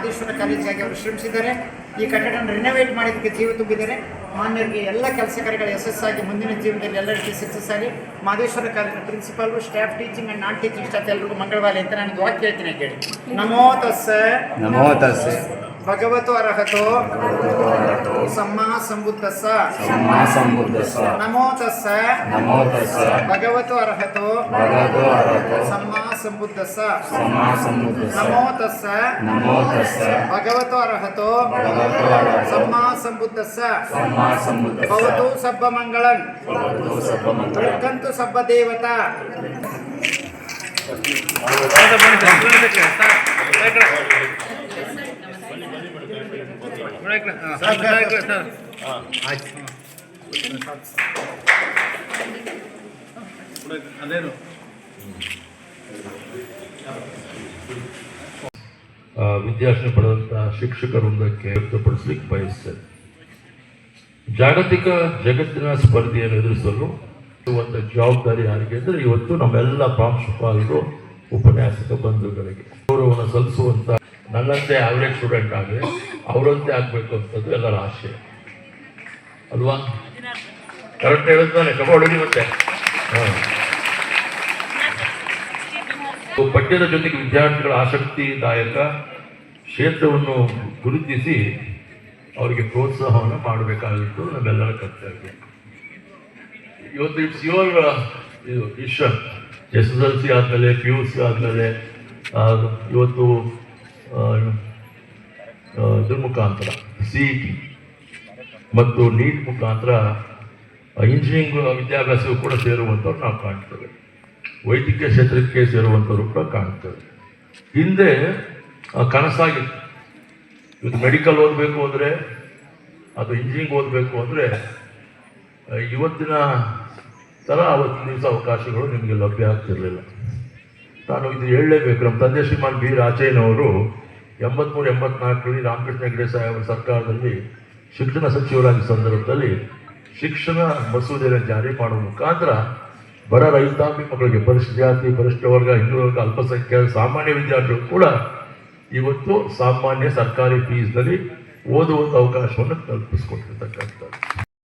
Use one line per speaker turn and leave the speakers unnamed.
ಮಾದೇಶ್ವರ ಕಾಲೇಜಿಗಾಗಿ ಅವರು ಶ್ರಮಿಸಿದ್ದಾರೆ. ಈ ಕಟ್ಟಡ ರಿನೋವೇಟ್ ಮಾಡಿದ್ದಕ್ಕೆ ಜೀವ ತುಂಬಿದ್ದಾರೆ. ಮಾನ್ಯರಿಗೆ ಎಲ್ಲ ಕೆಲಸ ಕಾರ್ಯಗಳು ಯಶಸ್ಸಾಗಿ ಮುಂದಿನ ಜೀವನದಲ್ಲಿ ಎಲ್ಲ ರೀತಿ ಸಕ್ಸಸ್ ಆಗಿ ಮಾದೇಶ್ವರ ಕಾಲೇಜಿನ principal, staff, teaching and non teaching staff ಎಲ್ಲರಿಗೂ ಮಂಗಳವಾರ ಅಂತ ನಾನು ದ್ವಾ ಕೇಳ್ತೀನಿ. ಕೇಳಿ. ನಮೋ ತಸ್ಸ ಭಗವತೋ ಅರ್ಹತೋ ಸಮ್ಮಾ ಸಂಬುದ್ಧಸ್ಸ ನಮೋ ತಸ್ಸ ಭಗವತೋ ಅರ್ಹತೋ ಸಮ್ಮಾ ಸಂಬುದ್ಧಸ್ಸ ನಮೋ ತಸ್ಸ ಭಗವತೋ ಅರ್ಹತೋ ಸಮ್ಮಾ ಸಂಬುದ್ಧಸ್ಸ ಭವತು ಸಬ್ಬ ಮಂಗಳಂ ರಕ್ಷಂತು ಸಬ್ಬ ದೇವತಾ.
ವಿದ್ಯಾರ್ಹತೆ ಪಡೆದಂತಹ ಶಿಕ್ಷಕ ವೃಂದಕ್ಕೆ ವ್ಯಕ್ತಪಡಿಸಲಿಕ್ಕೆ ಬಯಸ್ತೇನೆ. ಜಾಗತಿಕ ಜಗತ್ತಿನ ಸ್ಪರ್ಧೆಯನ್ನು ಎದುರಿಸಲು ಒಂದು ಜವಾಬ್ದಾರಿ ಯಾರಿಗೆ ಅಂದರೆ ಇವತ್ತು ನಮ್ಮೆಲ್ಲ ಪ್ರಾಂಶುಪಾಲರು, ಉಪನ್ಯಾಸಕ ಬಂಧುಗಳಿಗೆ ಗೌರವವನ್ನು ಸಲ್ಲಿಸುವಂತ ನನ್ನಂತೆ ಆವ್ರೇಜ್ ಸ್ಟೂಡೆಂಟ್ ಆಗಲಿ ಅವರಂತೆ ಆಗಬೇಕು ಅಂತದ್ದು ಎಲ್ಲರ ಆಶಯ ಅಲ್ವಾ? ಕರೆಕ್ಟ್ ಹೇಳಿದ್ದಾನೆ ಕಬಡ್ಡಿ ಮತ್ತೆ ಪಠ್ಯದ ಜೊತೆಗೆ ವಿದ್ಯಾರ್ಥಿಗಳ ಆಸಕ್ತಿದಾಯಕ ಕ್ಷೇತ್ರವನ್ನು ಗುರುತಿಸಿ ಅವರಿಗೆ ಪ್ರೋತ್ಸಾಹವನ್ನು ಮಾಡಬೇಕಾಗಿತ್ತು ನಮ್ಮೆಲ್ಲರ ಕರ್ತವ್ಯ. ಇವತ್ತು ಇಟ್ಸ್ ಯುವರ್ ಇದು ವಿಷನ್. SSLC ಆದಮೇಲೆ PUC ಆದಮೇಲೆ ಇವತ್ತು ಇದ್ರ ಮುಖಾಂತರ CET ಮತ್ತು NEET ಮುಖಾಂತರ ಇಂಜಿನಿಯರಿಂಗ್ ವಿದ್ಯಾಭ್ಯಾಸವೂ ಕೂಡ ಸೇರುವಂಥವ್ರು ನಾವು ಕಾಣ್ತೇವೆ. ವೈದ್ಯಕೀಯ ಕ್ಷೇತ್ರಕ್ಕೆ ಸೇರುವಂಥವ್ರು ಕೂಡ ಕಾಣ್ತೇವೆ. ಹಿಂದೆ ಕನಸಾಗಿತ್ತು ಇವತ್ತು ಮೆಡಿಕಲ್ ಓದಬೇಕು ಅಂದರೆ ಅಥವಾ ಇಂಜಿನಿಯರಿಂಗ್ ಓದಬೇಕು ಅಂದರೆ ಇವತ್ತಿನ ಥರ ಅವತ್ತಿನ ದಿವಸ ಅವಕಾಶಗಳು ನಿಮಗೆ ಲಭ್ಯ ಆಗ್ತಿರಲಿಲ್ಲ. ನಾನು ಇದು ಹೇಳಲೇಬೇಕು. ನಮ್ಮ ತಂದೆ ಶ್ರೀಮಾನ್ ಬಿ ರಾಚಯ್ಯನವರು 83-84ರಲ್ಲಿ ರಾಮಕೃಷ್ಣ ಹೆಗಡೆ ಸಾಹೇಬರ ಸರ್ಕಾರದಲ್ಲಿ ಶಿಕ್ಷಣ ಸಚಿವರಾದ ಸಂದರ್ಭದಲ್ಲಿ ಶಿಕ್ಷಣ ಮಸೂದೆಯನ್ನು ಜಾರಿ ಮಾಡುವ ಮುಖಾಂತರ ಬಡ ರೈತಾಪಿ ಮಕ್ಕಳಿಗೆ ಪರಿಶಿಷ್ಟ ಜಾತಿ, ಪರಿಶಿಷ್ಟ ವರ್ಗ, ಹಿಂದೂ ವರ್ಗ, ಅಲ್ಪಸಂಖ್ಯಾತ ಸಾಮಾನ್ಯ ವಿದ್ಯಾರ್ಥಿಗಳು ಕೂಡ ಇವತ್ತು ಸಾಮಾನ್ಯ ಸರ್ಕಾರಿ ಫೀಸ್ನಲ್ಲಿ ಓದುವಂಥ ಅವಕಾಶವನ್ನು ಕಲ್ಪಿಸ್ಕೊಟ್ಟಿರ್ತಕ್ಕಂಥದ್ದು.